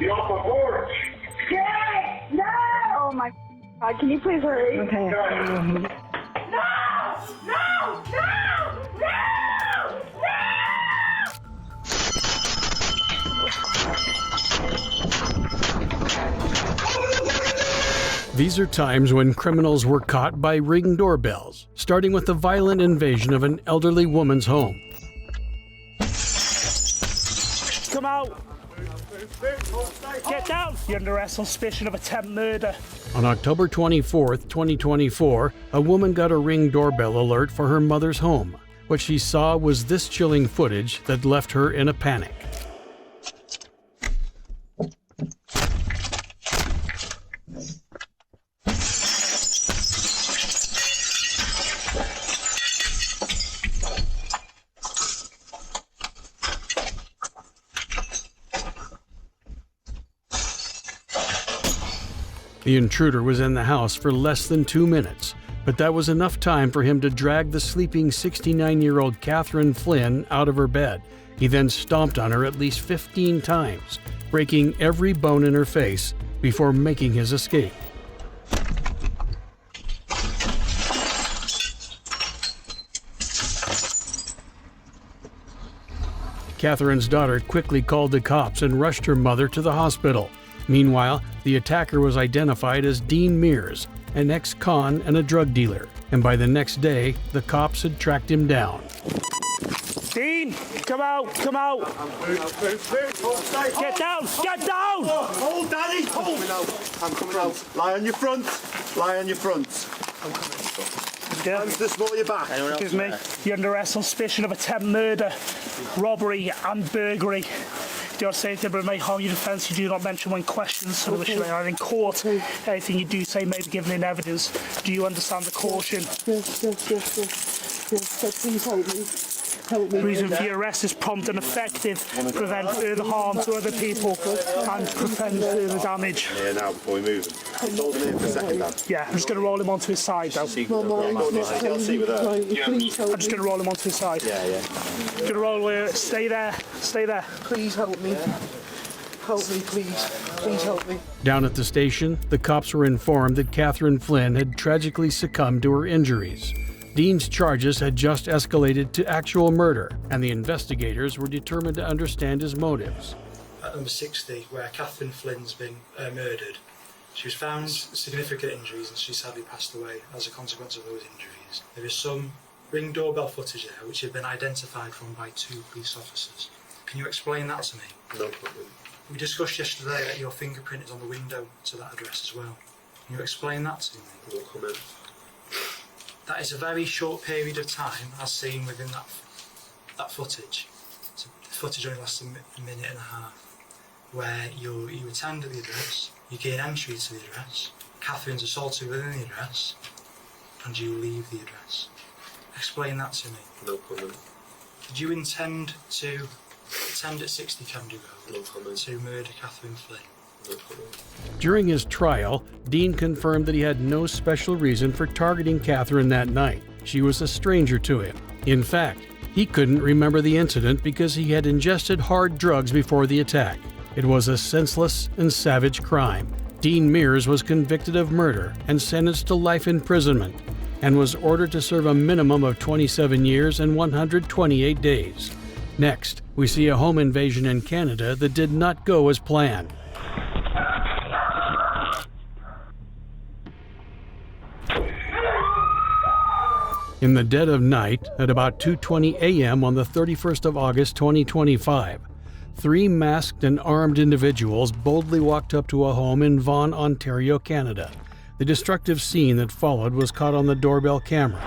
Get off the porch! Dad! No! Oh my God, can you please hurry? Okay. No! No! No! No! These are times when criminals were caught by ring doorbells, starting with the violent invasion of an elderly woman's home. Come out! Get down! You're under arrest on suspicion of attempt murder. On October 24th, 2024, a woman got a ring doorbell alert for her mother's home. What she saw was this chilling footage that left her in a panic. The intruder was in the house for less than 2 minutes, but that was enough time for him to drag the sleeping 69-year-old Catherine Flynn out of her bed. He then stomped on her at least 15 times, breaking every bone in her face before making his escape. Catherine's daughter quickly called the cops and rushed her mother to the hospital. Meanwhile, the attacker was identified as Dean Mears, an ex-con and a drug dealer, and by the next day, the cops had tracked him down. Dean, come out, come out! Get down, get down! Hold, Daddy, hold! I'm coming out. Lie on your front. Lie on your front. Hands to small your back. Excuse me. You're under arrest on suspicion of attempt murder, robbery and burglary. Do not say anything that may harm your defence. You do not mention when questioned, so which they are in court. Anything you do say may be given in evidence. Do you understand the caution? Yes. Please help me. Help me. The reason for your arrest is prompt and effective. Prevent further harm to other people and prevent further damage. Yeah, now before we move him. Hold him here for a second, Dad. Yeah, I'm just going to roll him onto his side, though. My mind's not See with her. Please help I'm just going to roll him onto his side. Yeah. Going to roll with. Stay there. Stay there. Please help me. Help me, please. Please help me. Down at the station, the cops were informed that Catherine Flynn had tragically succumbed to her injuries. Dean's charges had just escalated to actual murder, and the investigators were determined to understand his motives. At number 60, where Catherine Flynn's been murdered, she was found significant injuries and she sadly passed away as a consequence of those injuries. There is some ring doorbell footage there which had been identified from by 2 police officers. Can you explain that to me? No problem. We discussed yesterday that your fingerprint is on the window to that address as well. Can you explain that to me? No comment. That is a very short period of time, as seen within that footage. So the footage only lasts a minute and a half, where you attend the address, you gain entry to the address, Catherine's assaulted within the address, and you leave the address. Explain that to me. No comment. Did you intend to attend at 60 Camden Road? No comment. To murder Catherine Flynn? No comment. During his trial, Dean confirmed that he had no special reason for targeting Catherine that night. She was a stranger to him. In fact, he couldn't remember the incident because he had ingested hard drugs before the attack. It was a senseless and savage crime. Dean Mears was convicted of murder and sentenced to life imprisonment, and was ordered to serve a minimum of 27 years and 128 days. Next, we see a home invasion in Canada that did not go as planned. In the dead of night, at about 2:20 a.m. on the 31st of August 2025, 3 masked and armed individuals boldly walked up to a home in Vaughan, Ontario, Canada. The destructive scene that followed was caught on the doorbell camera.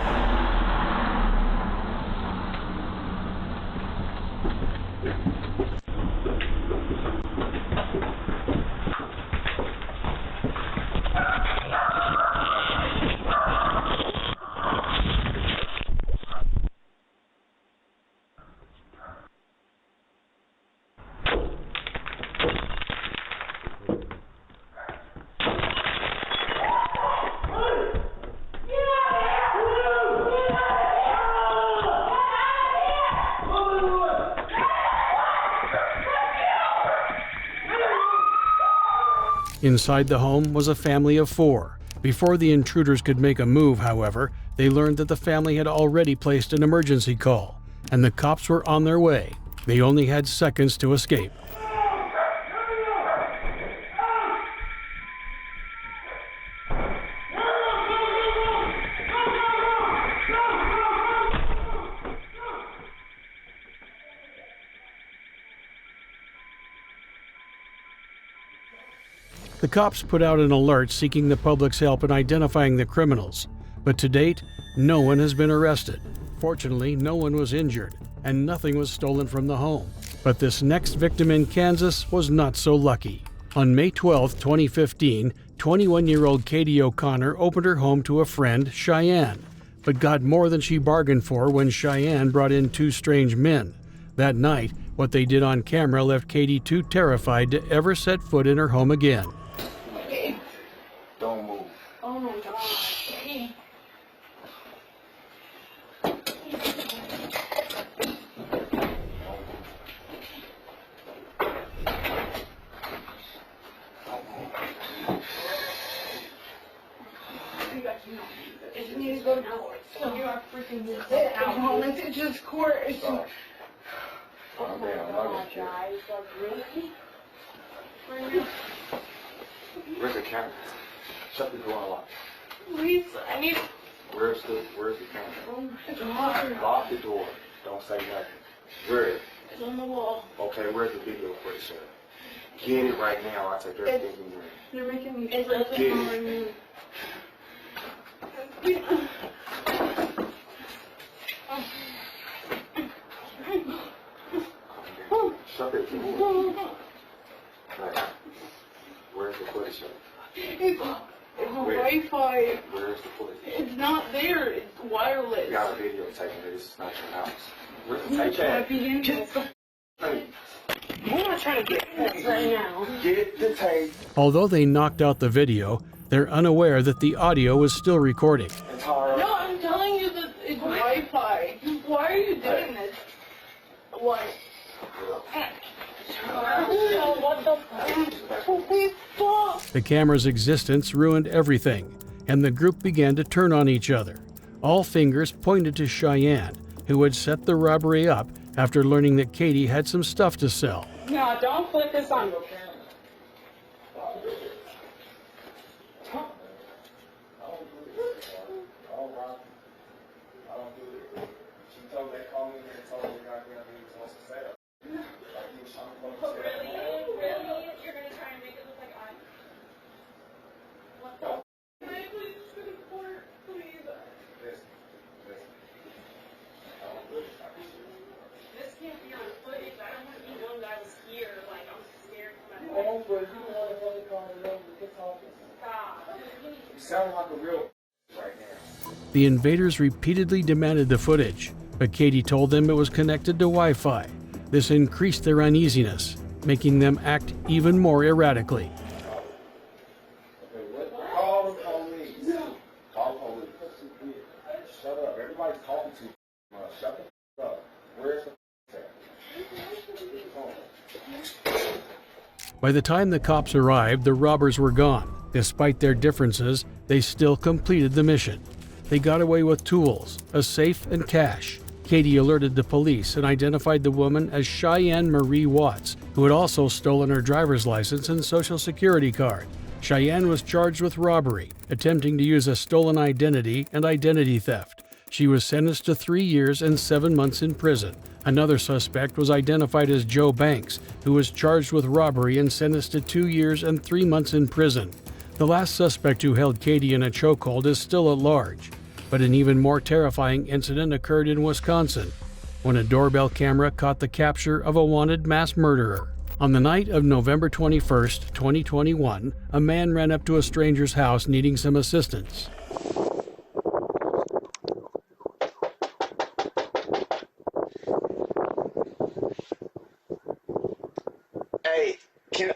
Inside the home was a family of 4. Before the intruders could make a move, however, they learned that the family had already placed an emergency call, and the cops were on their way. They only had seconds to escape. The cops put out an alert seeking the public's help in identifying the criminals, but to date, no one has been arrested. Fortunately, no one was injured, and nothing was stolen from the home. But this next victim in Kansas was not so lucky. On May 12, 2015, 21-year-old Katie O'Connor opened her home to a friend, Cheyenne, but got more than she bargained for when Cheyenne brought in 2 strange men. That night, what they did on camera left Katie too terrified to ever set foot in her home again. Don't move. Oh my gosh. You need to go now. You are freaking out. It's just court. It's just... Oh my God, guys. Like, really? Where's the camera? Shut the door and lock. Please, I need... Where's the camera? Oh my God. Lock the door. Don't say nothing. Where is it? It's on the wall. Okay, where's the video footage, sir? Get it right now. I take everything you want. You're making me freak out. Shut it. Right. Where's the footage, sir? It's Wi-Fi. Where's the footage? It's not there. It's wireless. You got a video taking it. This is not your house. Where's the tape at? I'm not trying to get this right now. Get the tape. Although they knocked out the video, they're unaware that the audio was still recording. No, I'm telling you that it's Wi-Fi. Why are you doing this? What? What the fuck? Please stop. The camera's existence ruined everything, and the group began to turn on each other. All fingers pointed to Cheyenne, who had set the robbery up after learning that Katie had some stuff to sell. No, don't flip this on. You sound like a real right now. The invaders repeatedly demanded the footage, but Katie told them it was connected to Wi-Fi. This increased their uneasiness, making them act even more erratically. Call the police. Call the police. Shut up. Everybody's talking to you. Shut the up. Where's the By the time the cops arrived, the robbers were gone. Despite their differences, they still completed the mission. They got away with tools, a safe, and cash. Katie alerted the police and identified the woman as Cheyenne Marie Watts, who had also stolen her driver's license and social security card. Cheyenne was charged with robbery, attempting to use a stolen identity, and identity theft. She was sentenced to 3 years and 7 months in prison. Another suspect was identified as Joe Banks, who was charged with robbery and sentenced to 2 years and 3 months in prison. The last suspect who held Katie in a chokehold is still at large. But an even more terrifying incident occurred in Wisconsin, when a doorbell camera caught the capture of a wanted mass murderer. On the night of November 21, 2021, a man ran up to a stranger's house needing some assistance. Hey,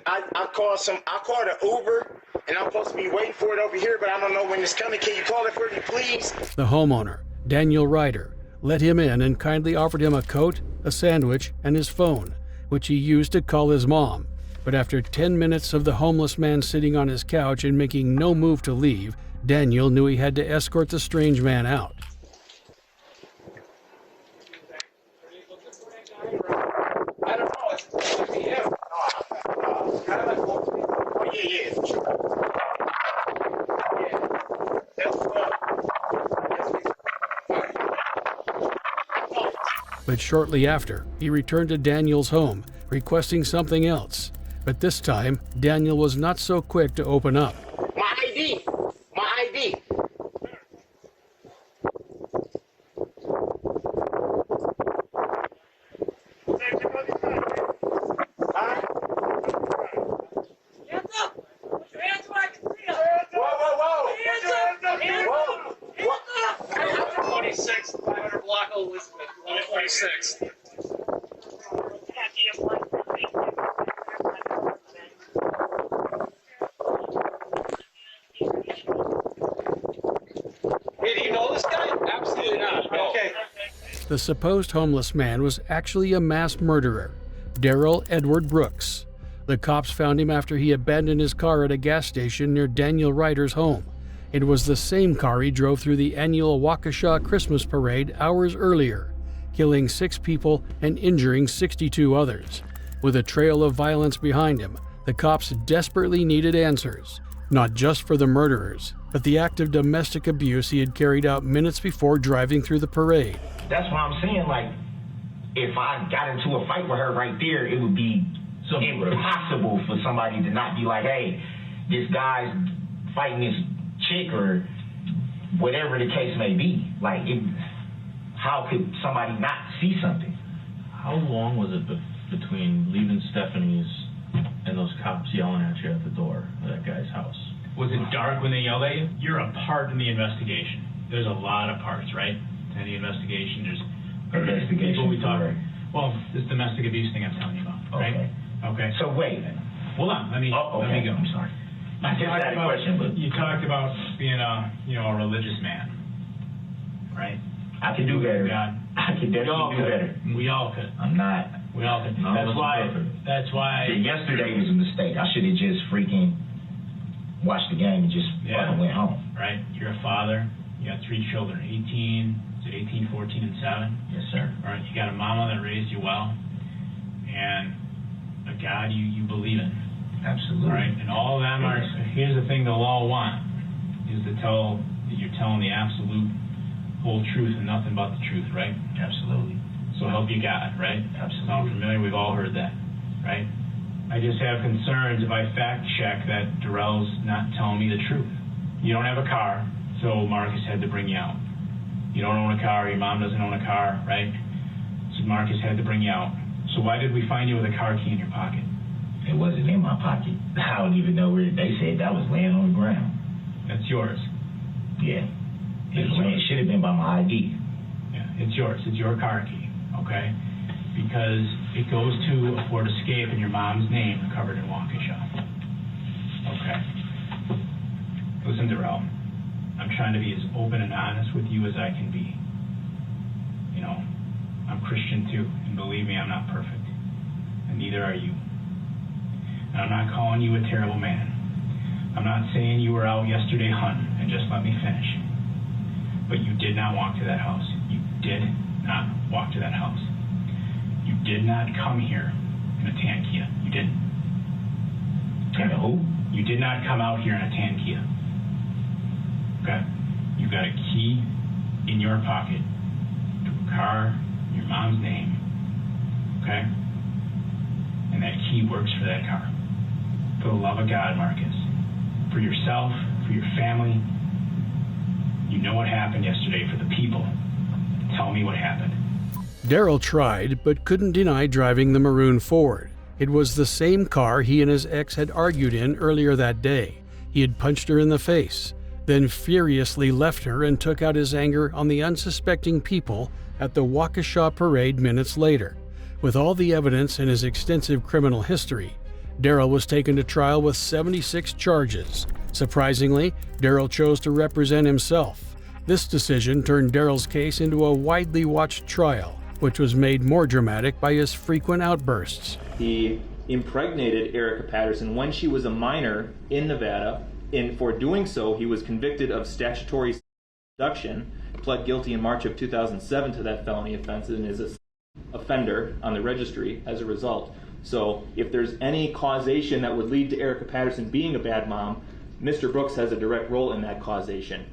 I called an Uber, and I'm supposed to be waiting for it over here, but I don't know when it's coming. Can you call it for me, please? The homeowner, Daniel Ryder, let him in and kindly offered him a coat, a sandwich, and his phone, which he used to call his mom. But after 10 minutes of the homeless man sitting on his couch and making no move to leave, Daniel knew he had to escort the strange man out. I don't know. It could be him. Oh, yeah, for sure. Yeah. That's But shortly after, he returned to Daniel's home, requesting something else. But this time, Daniel was not so quick to open up. my ID. My ID. Huh? Hands up! Put your hands where I can see them! Whoa. Hands up! Hands up! Hands up! 26, 500 block of Elizabeth, 126. Hey, do you know this guy? Absolutely not. No. Okay. The supposed homeless man was actually a mass murderer, Darrell Edward Brooks. The cops found him after he abandoned his car at a gas station near Daniel Ryder's home. It was the same car he drove through the annual Waukesha Christmas parade hours earlier, killing 6 people and injuring 62 others. With a trail of violence behind him, the cops desperately needed answers, not just for the murderers, but the act of domestic abuse he had carried out minutes before driving through the parade. That's what I'm saying. Like, if I got into a fight with her right there, it would be impossible for somebody to not be like, hey, this guy's fighting this chick or whatever the case may be. Like, how could somebody not see something? How long was it between leaving Stephanie's and those cops yelling at you at the door of that guy's house? Was it dark when they yelled at you? You're a part in the investigation. There's a lot of parts, right? To any investigation, there's people we talk. Well, this domestic abuse thing I'm telling you about, right? Okay. So wait. Hold on. Let me go. I'm sorry. I just had a question, but you talked about being a religious man, right? I could do better. God. I could definitely do better. We all could. I'm not. We all could. That's why. Yesterday was a mistake. I should have just freaking watched the game and just fucking went home. Right. You're a father. You got 3 children. 18, 14, and 7. Yes, sir. All right. You got a mama that raised you well, and a God you believe in. Absolutely. All right. And all of them are. Here's the thing they'll all want is to tell that you're telling the absolute whole truth and nothing but the truth, right? Absolutely. So help you God, right? Absolutely. Sound familiar? We've all heard that, right? I just have concerns if I fact check that Darrell's not telling me the truth. You don't have a car, so Marcus had to bring you out. You don't own a car, your mom doesn't own a car, right? So Marcus had to bring you out. So why did we find you with a car key in your pocket? It wasn't in my pocket. I don't even know where they said that was laying on the ground. That's yours. Yeah. It should have been by my ID. Yeah, it's yours. It's your car key, okay? Because it goes to a Ford Escape in your mom's name covered in Waukesha. Okay. Listen, Darrell, I'm trying to be as open and honest with you as I can be. You know, I'm Christian too, and believe me, I'm not perfect. And neither are you. And I'm not calling you a terrible man. I'm not saying you were out yesterday hunting, and just let me finish. But you did not walk to that house. You did not walk to that house. You did not come here in a tan Kia. You didn't. And who? You did not come out here in a tan Kia. Okay? You got a key in your pocket to a car in your mom's name. Okay? And that key works for that car. For the love of God, Marcus. For yourself, for your family. You know what happened yesterday. For the people. Tell me what happened. Darrell tried, but couldn't deny driving the maroon Ford. It was the same car he and his ex had argued in earlier that day. He had punched her in the face, then furiously left her and took out his anger on the unsuspecting people at the Waukesha parade minutes later. With all the evidence and his extensive criminal history, Darrell was taken to trial with 76 charges. Surprisingly, Darrell chose to represent himself. This decision turned Darrell's case into a widely watched trial, which was made more dramatic by his frequent outbursts. He impregnated Erica Patterson when she was a minor in Nevada, and for doing so, he was convicted of statutory seduction, pled guilty in March of 2007 to that felony offense, and is an offender on the registry as a result. So if there's any causation that would lead to Erica Patterson being a bad mom, Mr. Brooks has a direct role in that causation.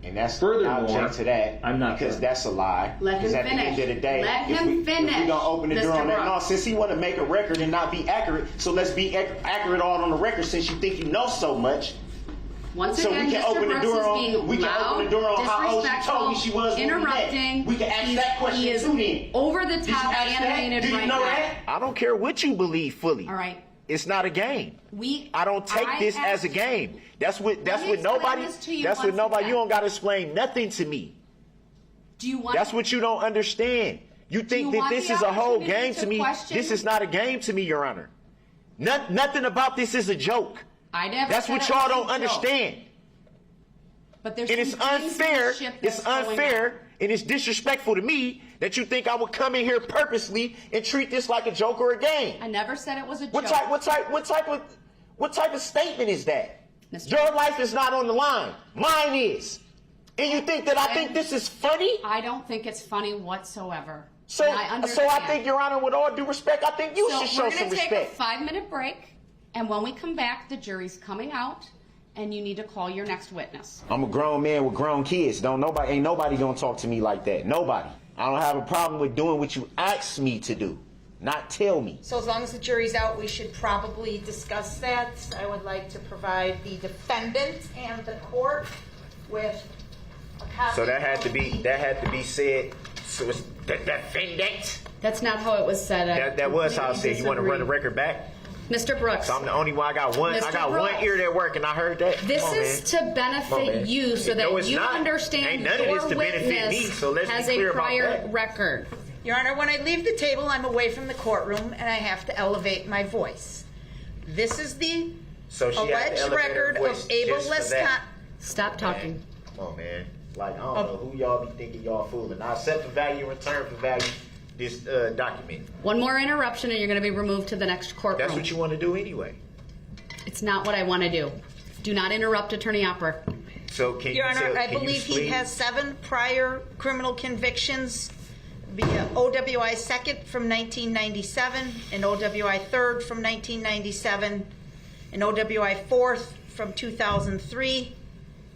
And that's Furthermore, object to that. I'm not because done. that's a lie. Let him Because at finish. the end of the day, Let if him finish, we gonna open the door Mr. on that. No, Brooks. since he want to make a record and not be accurate, so let's be accurate all on the record. Since you think you know so much, Once so again, we can Mr. open the Brooks door is on. being We can loud, open the door on how old she told me she was. when we met. interrupting. We can ask He's- that question he is too. Then over the Did you top ask that? animated Do you right know now. that? I don't care what you believe fully. All right. It's not a game. I don't take I this have as a to- game. That's what Let me explain nobody. this to you That's what once nobody. again. You don't got to explain nothing to me. Do you want? That's what you don't understand. You think you that want this the is a whole opportunity game to to me. question? This is not a game to me, Your Honor. Nothing about this is a joke. I never That's said what it y'all was a don't joke. understand. But there's And it's some things in the unfair. ship It's that's going on. unfair and it's disrespectful to me that you think I would come in here purposely and treat this like a joke or a game. I never said it was a What joke. type of statement is that? Mr. Your life is not on the line. Mine is. And you think that I think this is funny? I don't think it's funny whatsoever. So And I understand. I think, Your Honor, with all due respect, I think you So should show we're some going to take respect. a 5-minute break, and when we come back, the jury's coming out, and you need to call your next witness. I'm a grown man with grown kids. Ain't nobody gonna talk to me like that. Nobody. I don't have a problem with doing what you asked me to do, not tell me. So as long as the jury's out, we should probably discuss that. I would like to provide the defendant and the court with a copy. So that had to be said. So it's the defendant. That's not how it was said. That was how I said. You want to run the disagree. record back? Mr. Brooks. So I'm the only one. I got one. I Mr. got Brooks. one ear that work, and I heard that. This Come on, is man. to benefit Come on, man. you so No, that it's you not. understand Ain't none of your this to benefit witness me, so let's has be clear a about prior that. record. Your Honor, when I leave the table, I'm away from the courtroom and I have to elevate my voice. This is the So she had to alleged elevate her record voice of Abel just for that. Stop talking. Man, come on, man. Like, I don't know who y'all be thinking y'all fooling. I accept the value in return for value this document. One more interruption and you're going to be removed to the next courtroom. That's what you want to do anyway. It's not what I want to do. Do not interrupt Attorney Opera. So can Your Honor, I can you believe he explain- has 7 prior criminal convictions via OWI 2nd from 1997, and OWI 3rd from 1997, and OWI 4th from 2003,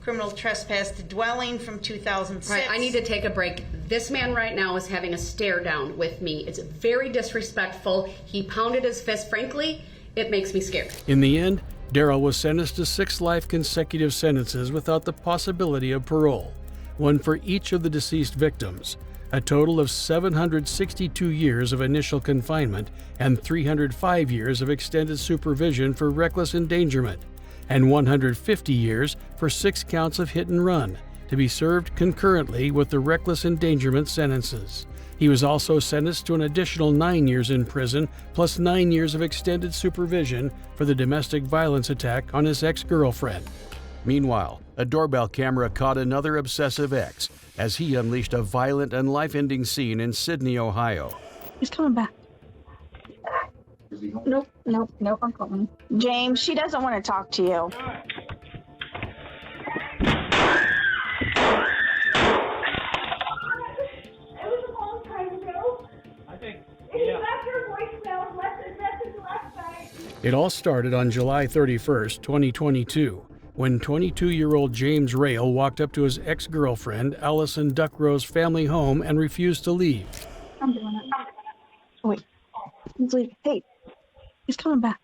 criminal trespass to dwelling from 2006. Right, I need to take a break. This man right now is having a stare down with me. It's very disrespectful. He pounded his fist. Frankly, it makes me scared. In the end, Darrell was sentenced to 6 life consecutive sentences without the possibility of parole, one for each of the deceased victims, a total of 762 years of initial confinement and 305 years of extended supervision for reckless endangerment, and 150 years for 6 counts of hit and run, to be served concurrently with the reckless endangerment sentences. He was also sentenced to an additional 9 years in prison, plus 9 years of extended supervision for the domestic violence attack on his ex-girlfriend. Meanwhile, a doorbell camera caught another obsessive ex as he unleashed a violent and life-ending scene in Sydney, Ohio. He's coming back. Nope, I'm coming. James, she doesn't want to talk to you. It all started on July 31st, 2022, when 22-year-old James Rail walked up to his ex-girlfriend, Allison Duckrow's family home and refused to leave. I'm doing it. Wait. He's leaving. Hey, he's coming back.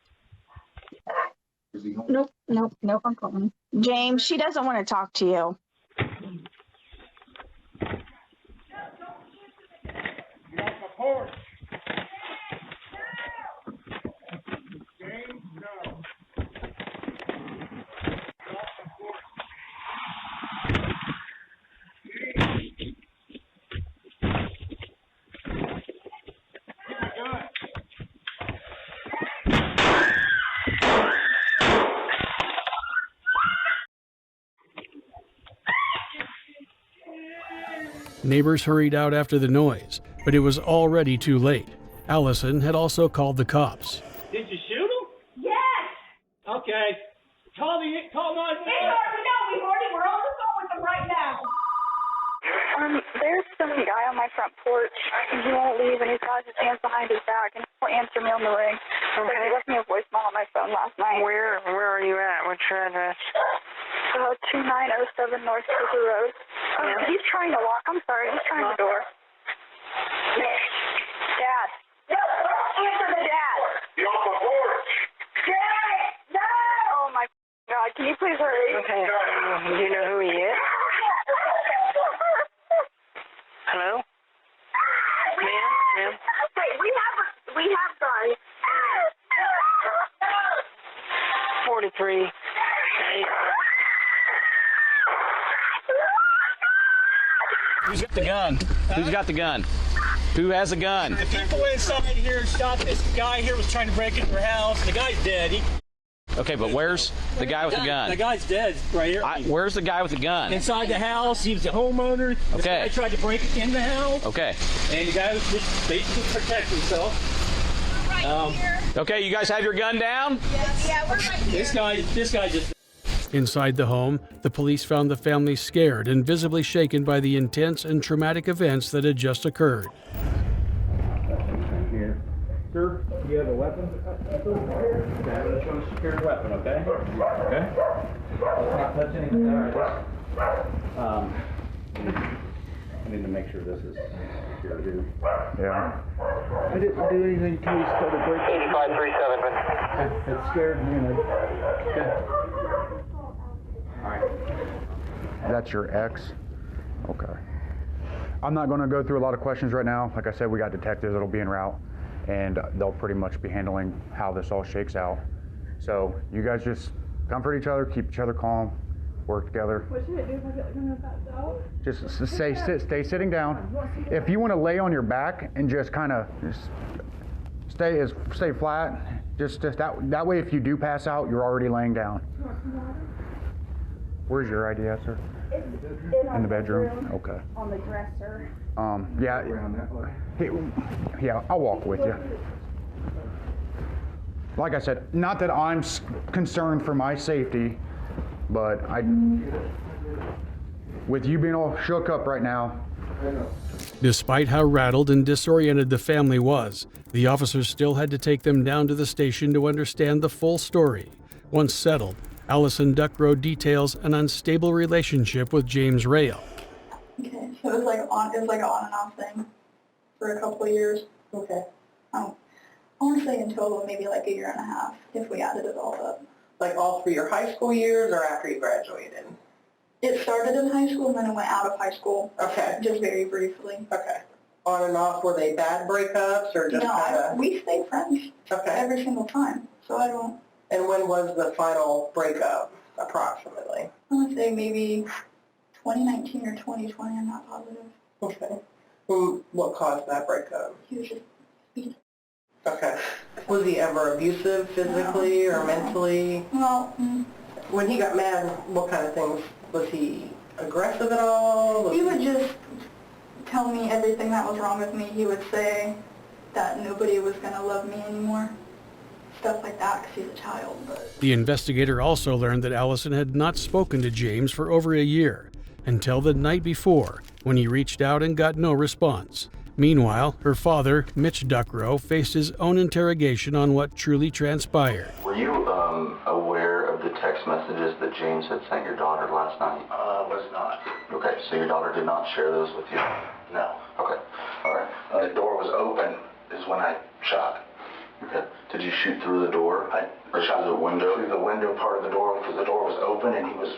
Nope, I'm coming. James, she doesn't want to talk to you. Neighbors hurried out after the noise, but it was already too late. Allison had also called the cops. Okay. Call 911. We're on the phone with them right now. There's some guy on my front porch, and he won't leave, and he's got his hands behind his back, and he won't answer me on the ring. Okay. He left me a voicemail on my phone last night. Where are you at? What's your address? 2907 North Cooper Road. He's trying to lock. I'm sorry. He's trying the door. Dad. Answer the dad. You're on the porch. Dad! No! Oh my God. Can you please hurry? Okay. Do you know who he is? Hello? Ma'am? Wait, we have guys. 43. Who's got the gun? Who's got the gun? Who has a gun? The people inside here shot this guy here was trying to break into their house. The guy's dead. Okay, but where's the guy with the gun? The guy's dead right here. Where's the guy with the gun? Inside the house. He was the homeowner. This guy tried to break in the house. Okay. And the guy was just basically protect himself. Okay, you guys have your gun down? Yes. Yeah, we're right here. This guy just... Inside the home, the police found the family scared and visibly shaken by the intense and traumatic events that had just occurred. Here. Sir, do you have a weapon? Show a secured weapon, okay? Okay. Let's not touch anything. All right. I need to make sure this is secure here. Yeah. I didn't do anything until you started breaking. 8537, man. It scared me. Okay. All right. That's your ex? Okay. I'm not going to go through a lot of questions right now. Like I said, we got detectives that'll be en route, and they'll pretty much be handling how this all shakes out. So you guys just comfort each other, keep each other calm, work together. What should I do if I get like on that though? Just stay sitting down. If you want to lay on your back and just kind of stay flat, just that way if you do pass out, you're already laying down. Where's your ID at, sir? It's in the bedroom? Okay. On the dresser. Yeah, I'll walk with you. Like I said, not that I'm concerned for my safety, but with you being all shook up right now. Despite how rattled and disoriented the family was, the officers still had to take them down to the station to understand the full story. Once settled, Allison Duckrow details an unstable relationship with James Rail. Okay, so it was like an on and off thing for a couple of years. Okay. I want to say in total maybe like a year and a half if we added it all up. Like all through your high school years or after you graduated? It started in high school and then it went out of high school. Okay. Just very briefly. Okay. On and off, were they bad breakups or just kind of? We stayed friends. Okay. Every single time. So I don't. And when was the final breakup, approximately? I want to say maybe 2019 or 2020, I'm not positive. Okay. What caused that breakup? He was just speeding. Okay. Was he ever abusive physically or mentally? Well, when he got mad, what kind of things? Was he aggressive at all? He would just tell me everything that was wrong with me. He would say that nobody was going to love me anymore. Stuff like that because he's a child. But The investigator also learned that Allison had not spoken to James for over a year, until the night before, when he reached out and got no response. Meanwhile, her father, Mitch Duckrow, faced his own interrogation on what truly transpired. Were you aware of the text messages that James had sent your daughter last night? Was not. Okay, so your daughter did not share those with you? No. Okay, all right. The door was open is when I shot. Okay. Did you shoot through the door? Or shot through the window? Through the window part of the door because the door was open and he was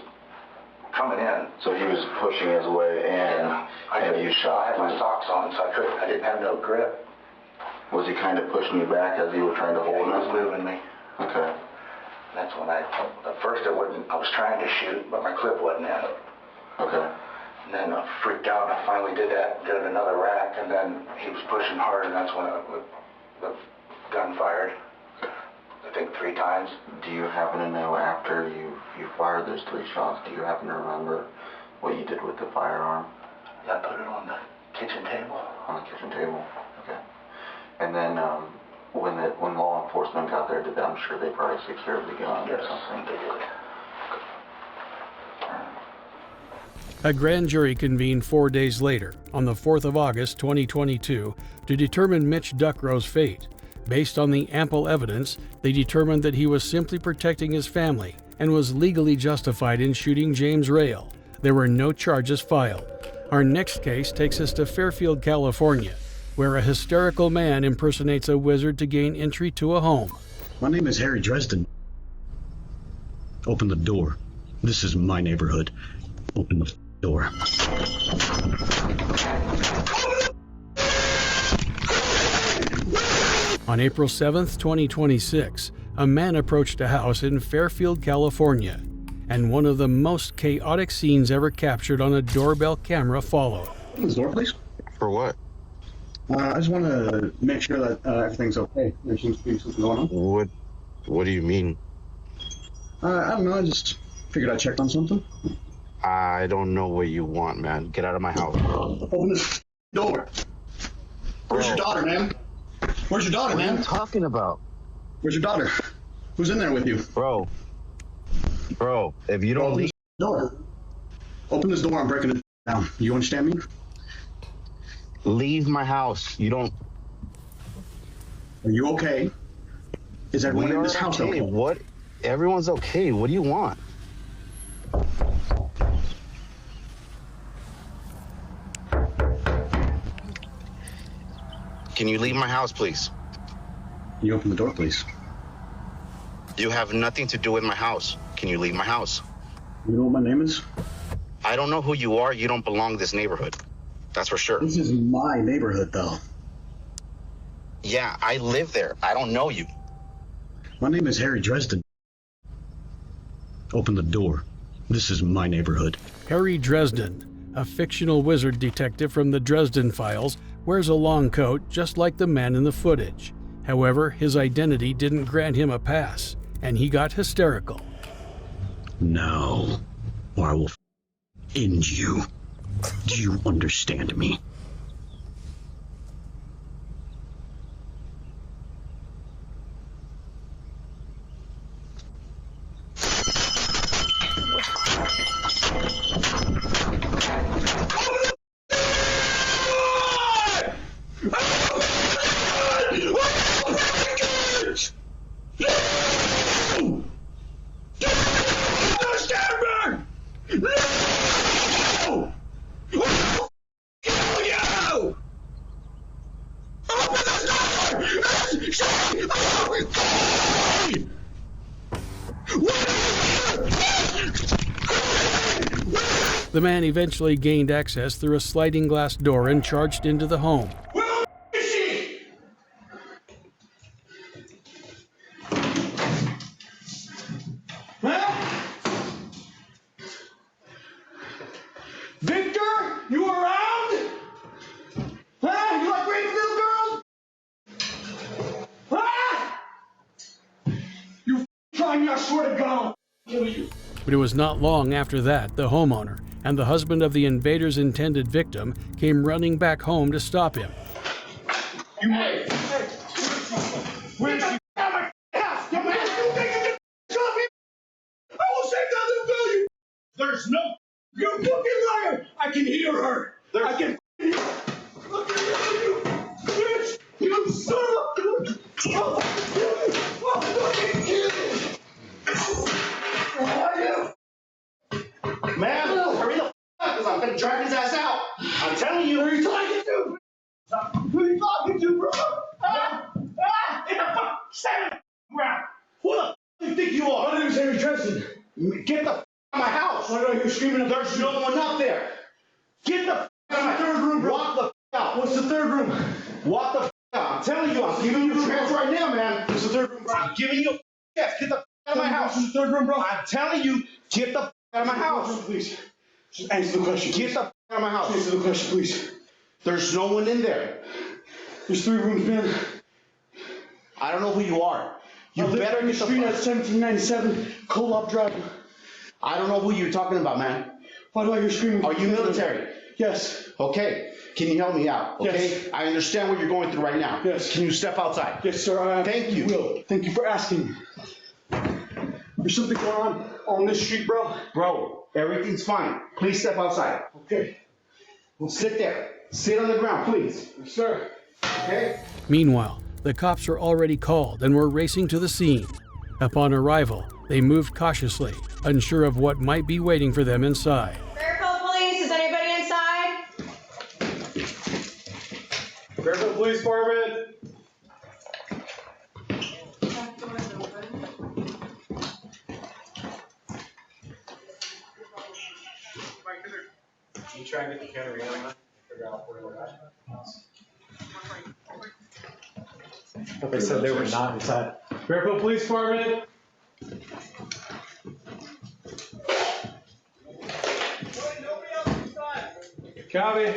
coming in. So he was pushing his way in and you shot. I had my socks on so I didn't have no grip. Was he kind of pushing you back as you were trying to hold him? He was moving me. Okay. That's when at first I was trying to shoot, but my clip wasn't in. Okay. And then I freaked out and I finally did another rack and then he was pushing hard and that's when the gun fired. I think 3 times. Do you happen to know after you fired those 3 shots, do you happen to remember what you did with the firearm? Yeah, I put it on the kitchen table. On the kitchen table, okay. And then when law enforcement got there, I'm sure they probably secured the gun or something. A grand jury convened 4 days later, on the 4th of August 2022, to determine Mitch Duckrow's fate. Based on the ample evidence, they determined that he was simply protecting his family and was legally justified in shooting James Rail. There were no charges filed. Our next case takes us to Fairfield, California, where a hysterical man impersonates a wizard to gain entry to a home. My name is Harry Dresden. Open the door. This is my neighborhood. Open the door. On April 7th, 2026, a man approached a house in Fairfield, California, and one of the most chaotic scenes ever captured on a doorbell camera followed. Open this door, please. For what? I just want to make sure that everything's okay. There seems to be something going on. What do you mean? I don't know. I just figured I'd check on something. I don't know what you want, man. Get out of my house. Open this door. Where's your daughter, man? Where's your daughter, man? What are you talking about? Where's your daughter? Who's in there with you? Bro, if you don't leave... Open this door, I'm breaking it down. You understand me? Leave my house. You don't... Are you okay? Is everyone in this house okay? What? Everyone's okay. What do you want? Can you leave my house, please? Can you open the door, please? You have nothing to do with my house. Can you leave my house? You know what my name is? I don't know who you are. You don't belong in this neighborhood. That's for sure. This is my neighborhood, though. Yeah, I live there. I don't know you. My name is Harry Dresden. Open the door. This is my neighborhood. Harry Dresden, a fictional wizard detective from the Dresden Files, wears a long coat just like the man in the footage. However, his identity didn't grant him a pass, and he got hysterical. No, or I will end you. Do you understand me? The man eventually gained access through a sliding glass door and charged into the home. Where is she? Huh? Victor, you around? Huh? You like raping little girls? Huh? You try me, I swear to God, I'll kill you. But it was not long after that the homeowner and the husband of the invader's intended victim came running back home to stop him. You wait. Where's she? Out of my house! You man, you think you can stop me? I will save that little girl, you. There's no. You fucking liar! I can hear her. I can. Look at you, bitch! You son of a. I'll fucking kill you! Who are you? Man, hurry the f up, because I'm gonna drag his ass out. I'm telling you. Who are you talking to? Who are you talking to, bro? Get the fuck, stand up, ground. Who the f do you think you are? My name is Harry Dresden. Get the f out of my house. Why are you screaming? There's no one up there. Get the f out of my third room, bro. Walk the f out. What's the third room? Walk the f out. I'm telling you, I'm giving you a chance right now, man. What's the third room, bro? I'm giving you a chance. Get the f out of my house. What's the third room, bro? I'm telling you, get the f out of my house. Please. Just answer the question. Get the f out of my house. Answer the question, please. There's no one in there. There's 3 rooms, man. I don't know who you are. You better get the street at 1797 Co-op Drive. I don't know who you're talking about, man. Why do I hear screaming? Are you military? Yes. Okay. can you help me out? Okay? Yes. I understand what you're going through right now. Yes. Can you step outside? Yes, sir. Thank you. Will. Thank you for asking. There's something going on this street, bro. Bro, everything's fine. Please step outside. Okay. Well, sit there. Sit on the ground, please. Yes, sir. Okay? Meanwhile, the cops were already called and were racing to the scene. Upon arrival, they moved cautiously, unsure of what might be waiting for them inside. Fairfield Police, is anybody inside? Fairfield Police Department. You try and get the camera in, figure out where they're at. But they said they were not inside. Fairfield Police Department. Copy.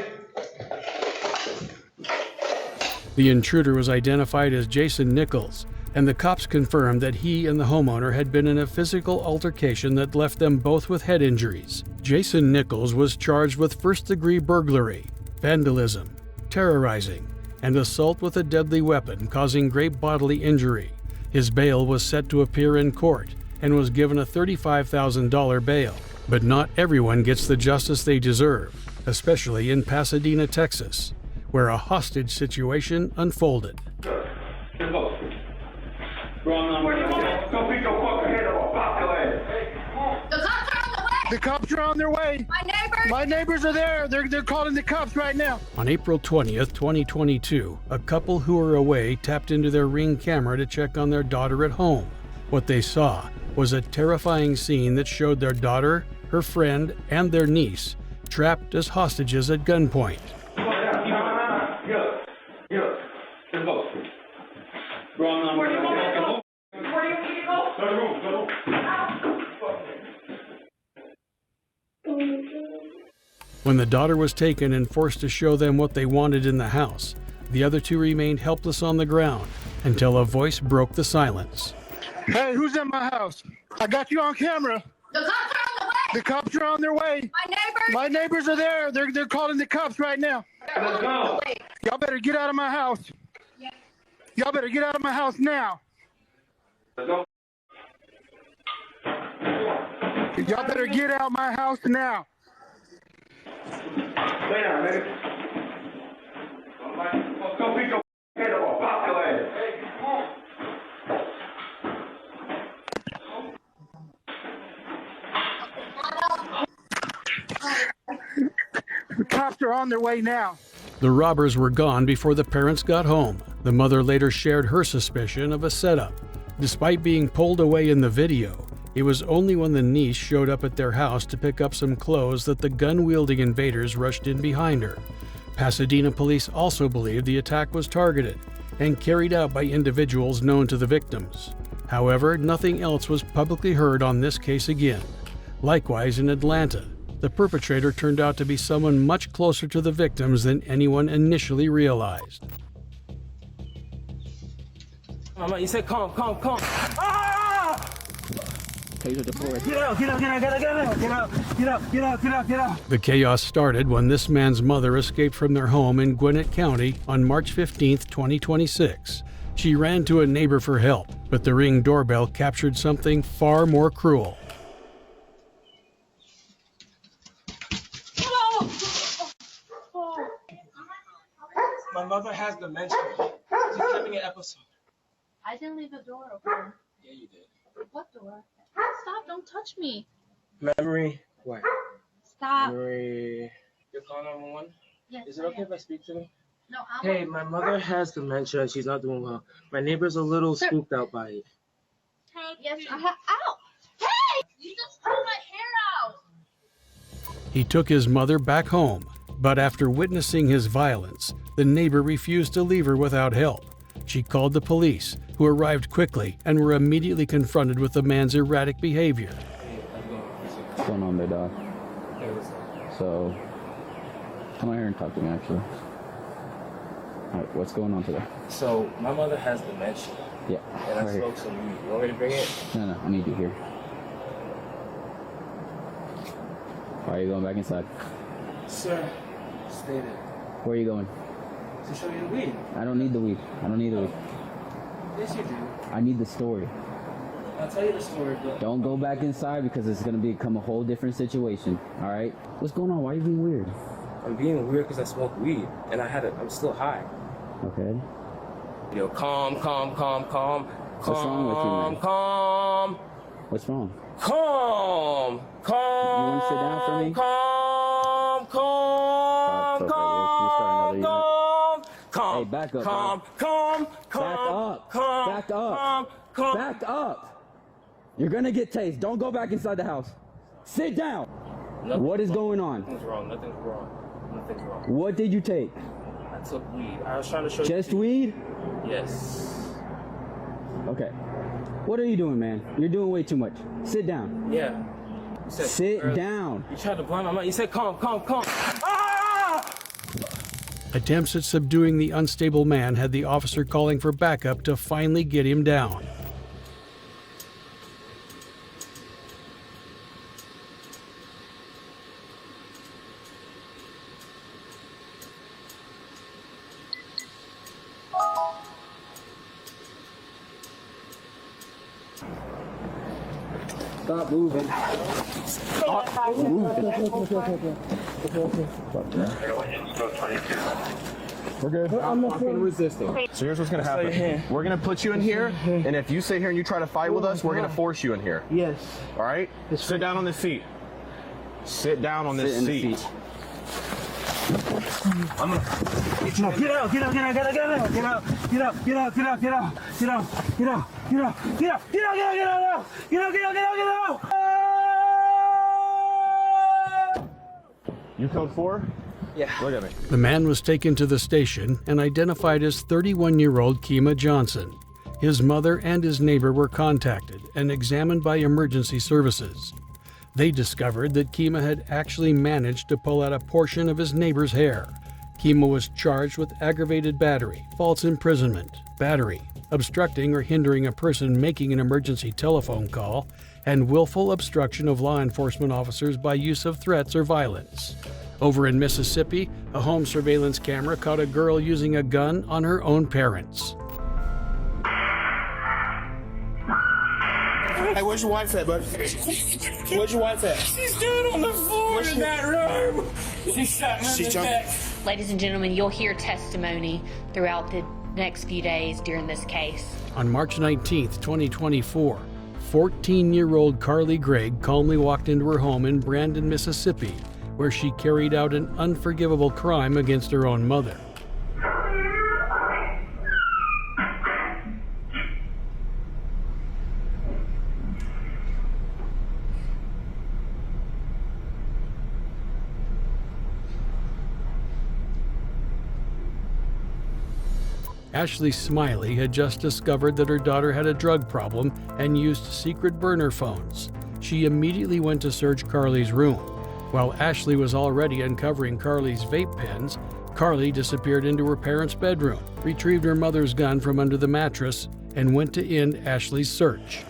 The intruder was identified as Jason Nichols, and the cops confirmed that he and the homeowner had been in a physical altercation that left them both with head injuries. Jason Nichols was charged with first-degree burglary, vandalism, terrorizing, and assault with a deadly weapon causing great bodily injury. His bail was set to appear in court and was given a $35,000 bail. But not everyone gets the justice they deserve, especially in Pasadena, Texas, where a hostage situation unfolded. The cops are on their way. My neighbors are there. They're calling the cops right now. On April 20th, 2022, a couple who were away tapped into their Ring camera to check on their daughter at home. What they saw was a terrifying scene that showed their daughter, her friend, and their niece trapped as hostages at gunpoint. When the daughter was taken and forced to show them what they wanted in the house, the other two remained helpless on the ground until a voice broke the silence. Hey, who's in my house? I got you on camera. The cops are on the way! The cops are on their way. My neighbors are there. They're calling the cops right now. Let's go. Y'all better get out of my house. Yes. Y'all better get out of my house now. Let's go. Y'all better get out of my house now. Lay down, nigga. Let's go pick your head up. Pop your ass. Hey, come on. The cops are on their way now. The robbers were gone before the parents got home. The mother later shared her suspicion of a setup. Despite being pulled away in the video, it was only when the niece showed up at their house to pick up some clothes that the gun-wielding invaders rushed in behind her. Pasadena police also believed the attack was targeted and carried out by individuals known to the victims. However, nothing else was publicly heard on this case again. Likewise, in Atlanta, the perpetrator turned out to be someone much closer to the victims than anyone initially realized. You said calm. Ah! Get out. The chaos started when this man's mother escaped from their home in Gwinnett County on March 15, 2026. She ran to a neighbor for help, but the Ring doorbell captured something far more cruel. My mother has dementia. She's having an episode. I didn't leave the door open. Yeah, you did. What door? Stop, don't touch me. Memory. What? Stop. Memory. You're calling 911? Yes, Is it okay if I speak to them? No, I'm Hey, my mother has dementia and she's not doing well. My neighbor's a little spooked out by it. Hey, yes, I have. Ow! Hey! You just pulled my hair out! He took his mother back home, but after witnessing his violence, the neighbor refused to leave her without help. She called the police, who arrived quickly and were immediately confronted with the man's erratic behavior. What's going on there, Doc? So, come out here and talk to me, actually. All right, what's going on today? So, my mother has dementia. Yeah, And I right here. spoke to you. You want me to bring it? No, I need you here. Why are you going back inside? Sir, stay there. Where are you going? To show you the weed. I don't need the weed. I don't need the weed. Yes, you do. I need the story. I'll tell you the story, but... Don't go back inside because it's going to become a whole different situation, all right? What's going on? Why are you being weird? I'm being weird because I smoke weed, and I'm still high. Okay. Yo, calm. What's wrong with you, man? Calm. What's wrong? Calm. You want to sit down for me? Hey, back up. Back up. You're going to get tased. Don't go back inside the house. Sit down. What is going on? Nothing's wrong. What did you take? I took weed. I was trying to show you. Just weed? Yes. Okay. What are you doing, man? You're doing way too much. Sit down. Yeah. Sit down. You tried to blind my mind. You said calm. Ah! Attempts at subduing the unstable man had the officer calling for backup to finally get him down. Stop moving. We're good. I'm fucking resisting. So here's what's gonna happen. We're gonna put you in here, and if you sit here and you try to fight with us, we're gonna force you in here. Yes. All right? Sit down on this seat. Sit down on this seat. I'm gonna get out. You code 4? Yeah. Look at me. The man was taken to the station and identified as 31-year-old Kima Johnson. His mother and his neighbor were contacted and examined by emergency services. They discovered that Kima had actually managed to pull out a portion of his neighbor's hair. Kima was charged with aggravated battery, false imprisonment, battery, obstructing or hindering a person making an emergency telephone call, and willful obstruction of law enforcement officers by use of threats or violence. Over in Mississippi, a home surveillance camera caught a girl using a gun on her own parents. Hey, where's your wife at, bud? Where's your wife at? She's down on the floor in that room. She shot me in the neck. Ladies and gentlemen, you'll hear testimony throughout the next few days during this case. On March 19, 2024, 14-year-old Carly Gregg calmly walked into her home in Brandon, Mississippi, where she carried out an unforgivable crime against her own mother. Ashley Smiley had just discovered that her daughter had a drug problem and used secret burner phones. She immediately went to search Carly's room. While Ashley was already uncovering Carly's vape pens, Carly disappeared into her parents' bedroom, retrieved her mother's gun from under the mattress, and went to end Ashley's search.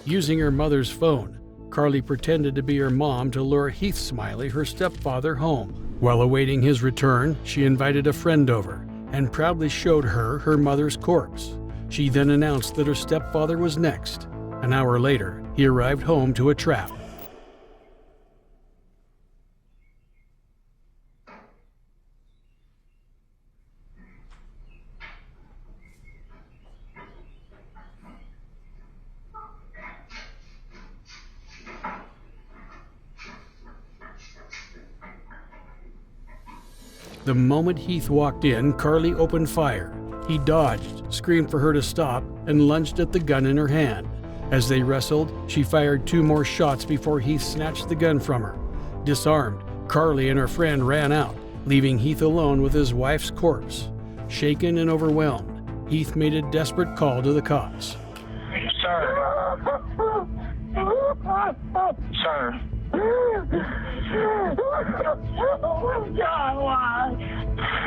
Using her mother's phone, Carly pretended to be her mom to lure Heath Smiley, her stepfather, home. While awaiting his return, she invited a friend over and proudly showed her her mother's corpse. She then announced that her stepfather was next. An hour later, he arrived home to a trap. The moment Heath walked in, Carly opened fire. He dodged, screamed for her to stop, and lunged at the gun in her hand. As they wrestled, she fired 2 more shots before Heath snatched the gun from her. Disarmed, Carly and her friend ran out, leaving Heath alone with his wife's corpse. Shaken and overwhelmed, Heath made a desperate call to the cops. Sir. Sir.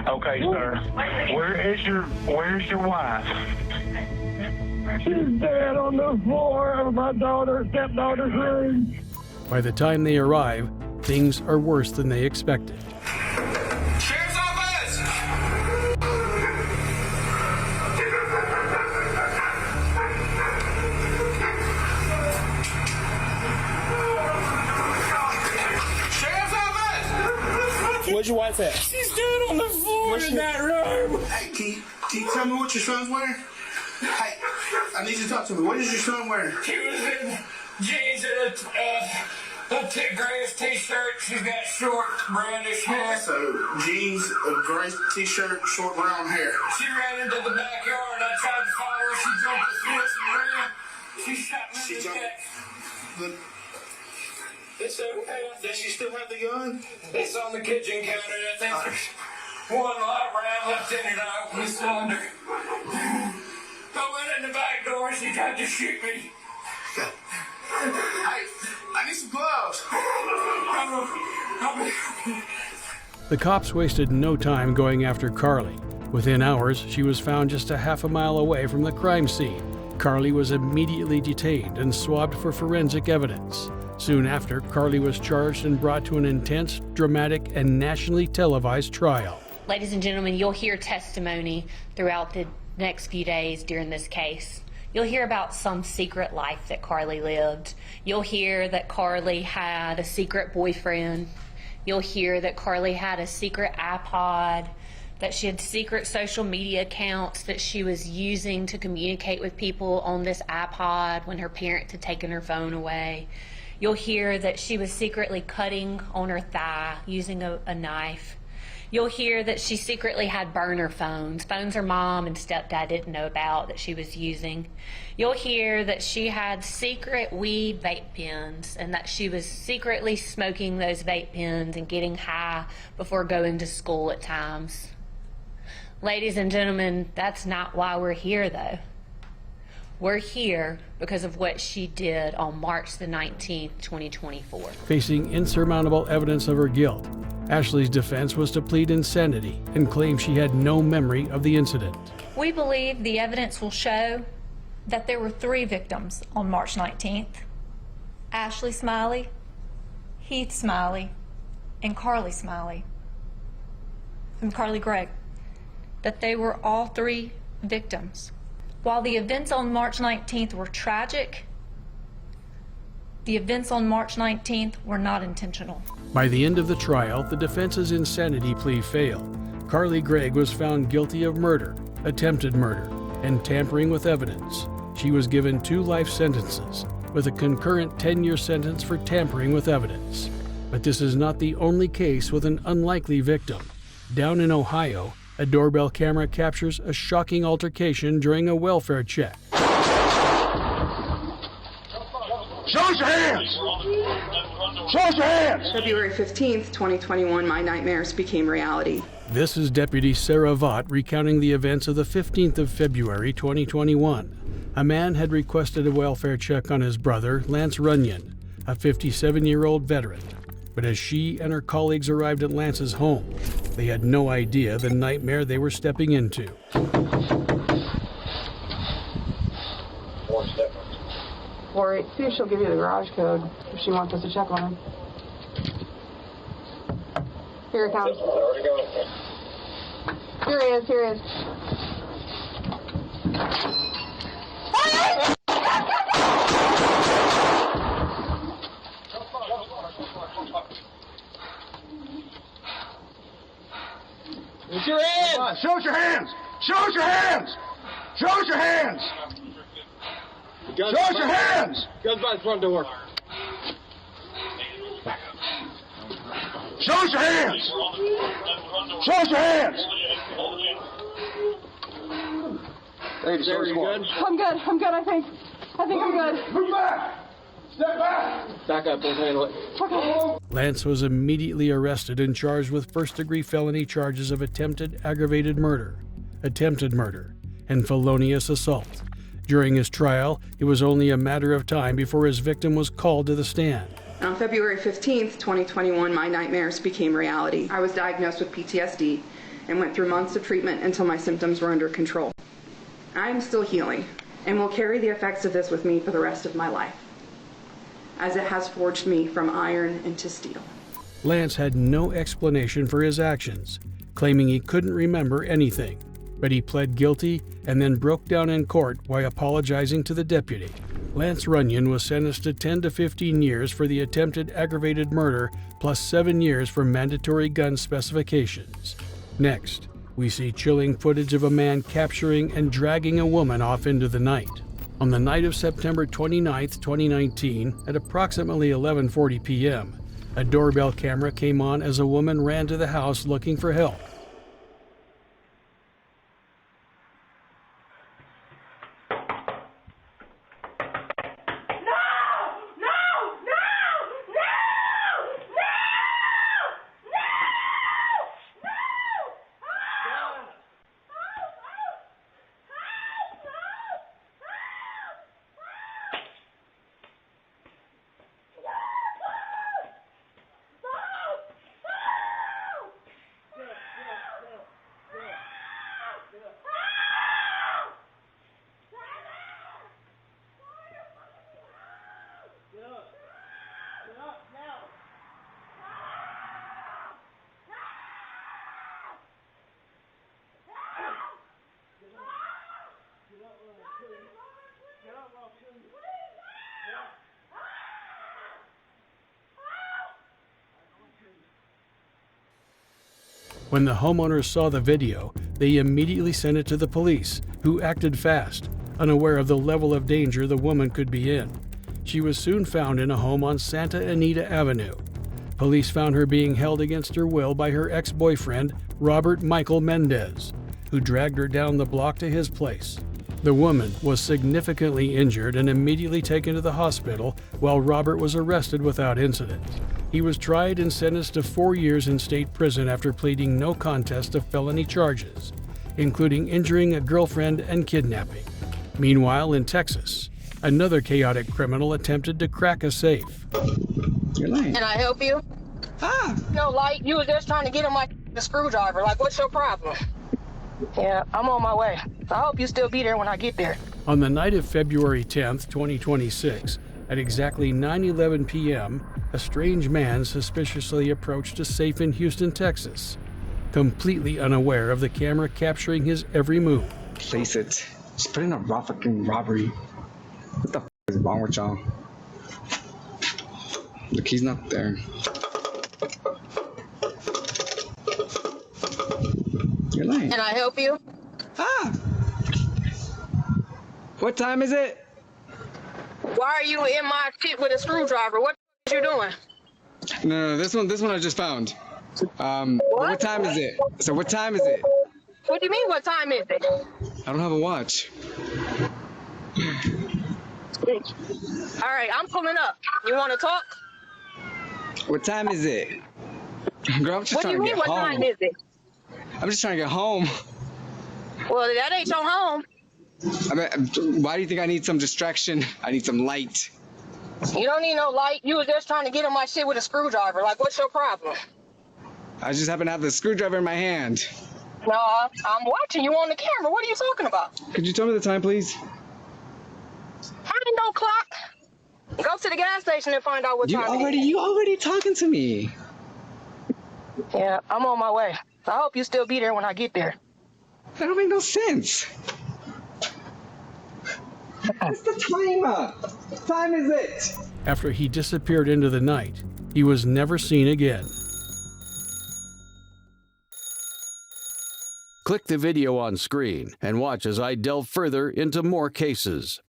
Okay, sir. Where's your wife? She's dead on the floor of my stepdaughter's room. By the time they arrive, things are worse than they expected. Sheriff's office! Sheriff's office! Where's your wife at? She's dead on the floor in that room. Hey, can you tell me what your son's wearing? Hey, I need you to talk to me. What is your son wearing? He was in jeans and a grayish t-shirt. She's got short brownish hair. So, jeans, a gray t-shirt, short brown hair. She ran into the backyard. I tried to follow her. She jumped the fence and ran. She shot me in the neck. It's okay. Does she still have the gun? It's on the kitchen counter. I think there's one light round left in it. I opened the cylinder. I went in the back door. She tried to shoot me. Hey, I need some gloves. The cops wasted no time going after Carly. Within hours, she was found just a half a mile away from the crime scene. Carly was immediately detained and swabbed for forensic evidence. Soon after, Carly was charged and brought to an intense, dramatic, and nationally televised trial. Ladies and gentlemen, you'll hear testimony throughout the next few days during this case. You'll hear about some secret life that Carly lived. You'll hear that Carly had a secret boyfriend. You'll hear that Carly had a secret iPod, that she had secret social media accounts that she was using to communicate with people on this iPod when her parents had taken her phone away. You'll hear that she was secretly cutting on her thigh using a knife. You'll hear that she secretly had burner phones her mom and stepdad didn't know about that she was using. You'll hear that she had secret weed vape pens and that she was secretly smoking those vape pens and getting high before going to school at times. Ladies and gentlemen, that's not why we're here though. We're here because of what she did on March the 19th, 2024. Facing insurmountable evidence of her guilt, Ashley's defense was to plead insanity and claim she had no memory of the incident. We believe the evidence will show that there were 3 victims on March 19th. Ashley Smiley, Heath Smiley, and Carly Smiley. And Carly Gregg. That they were all 3 victims. While the events on March 19th were tragic, the events on March 19th were not intentional. By the end of the trial, the defense's insanity plea failed. Carly Gregg was found guilty of murder, attempted murder, and tampering with evidence. She was given 2 life sentences, with a concurrent 10-year sentence for tampering with evidence. But this is not the only case with an unlikely victim. Down in Ohio, a doorbell camera captures a shocking altercation during a welfare check. Show us your hands! Show us your hands! February 15th, 2021, my nightmares became reality. This is Deputy Sarah Vaught recounting the events of the 15th of February 2021. A man had requested a welfare check on his brother, Lance Runyon, a 57-year-old veteran. But as she and her colleagues arrived at Lance's home, they had no idea the nightmare they were stepping into. Or see if she'll give you the garage code if she wants us to check on him. Here it comes. Here he is, here he is. It's your hands! Show us your hands! Show us your hands! Show us your hands! Show us your hands! Guns by the front door. Show us your hands! Show us your hands! Hey, sir, you good? I'm good, I think I'm good. Move back! Step back! Back up, we'll handle it. Okay. Lance was immediately arrested and charged with first-degree felony charges of attempted aggravated murder, and felonious assault. During his trial, it was only a matter of time before his victim was called to the stand. On February 15th, 2021, my nightmares became reality. I was diagnosed with PTSD and went through months of treatment until my symptoms were under control. I am still healing and will carry the effects of this with me for the rest of my life, as it has forged me from iron into steel. Lance had no explanation for his actions, claiming he couldn't remember anything, but he pled guilty and then broke down in court while apologizing to the deputy. Lance Runyon was sentenced to 10 to 15 years for the attempted aggravated murder, plus 7 years for mandatory gun specifications. Next, we see chilling footage of a man capturing and dragging a woman off into the night. On the night of September 29, 2019, at approximately 11:40 p.m., a doorbell camera came on as a woman ran to the house looking for help. When the homeowners saw the video, they immediately sent it to the police, who acted fast, unaware of the level of danger the woman could be in. She was soon found in a home on Santa Anita Avenue. Police found her being held against her will by her ex-boyfriend, Robert Michael Mendez, who dragged her down the block to his place. The woman was significantly injured and immediately taken to the hospital, while Robert was arrested without incident. He was tried and sentenced to 4 years in state prison after pleading no contest to felony charges, including injuring a girlfriend and kidnapping. Meanwhile, in Texas, another chaotic criminal attempted to crack a safe. You're lying. Can I help you? No, like, you was just trying to get on the screwdriver. Like, what's your problem? Yeah, I'm on my way. I hope you still be there when I get there. On the night of February 10th, 2026, at exactly 9:11 p.m., a strange man suspiciously approached a safe in Houston, Texas, completely unaware of the camera capturing his every move. Place it. Just put in a raw fucking robbery. What the is wrong with y'all? The key's not there. You're lying. Can I help you? What time is it? Why are you in my shit with a screwdriver? What are you doing? No, this one I just found. What time is it? So what time is it? What do you mean, what time is it? I don't have a watch. All right, I'm pulling up. You want to talk? What time is it? Girl, I'm just What do trying you to mean, get what home. time is it? I'm just trying to get home. Well, that ain't your home. I mean, why do you think I need some distraction? I need some light. You don't need no light. You was just trying to get on my shit with a screwdriver. Like, what's your problem? I just happen to have the screwdriver in my hand. No, I'm watching you on the camera. What are you talking about? Could you tell me the time, please? I ain't no clock. Go to the gas station and find out what time it is. You already talking to me. Yeah, I'm on my way. I hope you still be there when I get there. That don't make no sense. What's the timer? What time is it? After he disappeared into the night, he was never seen again. Click the video on screen and watch as I delve further into more cases.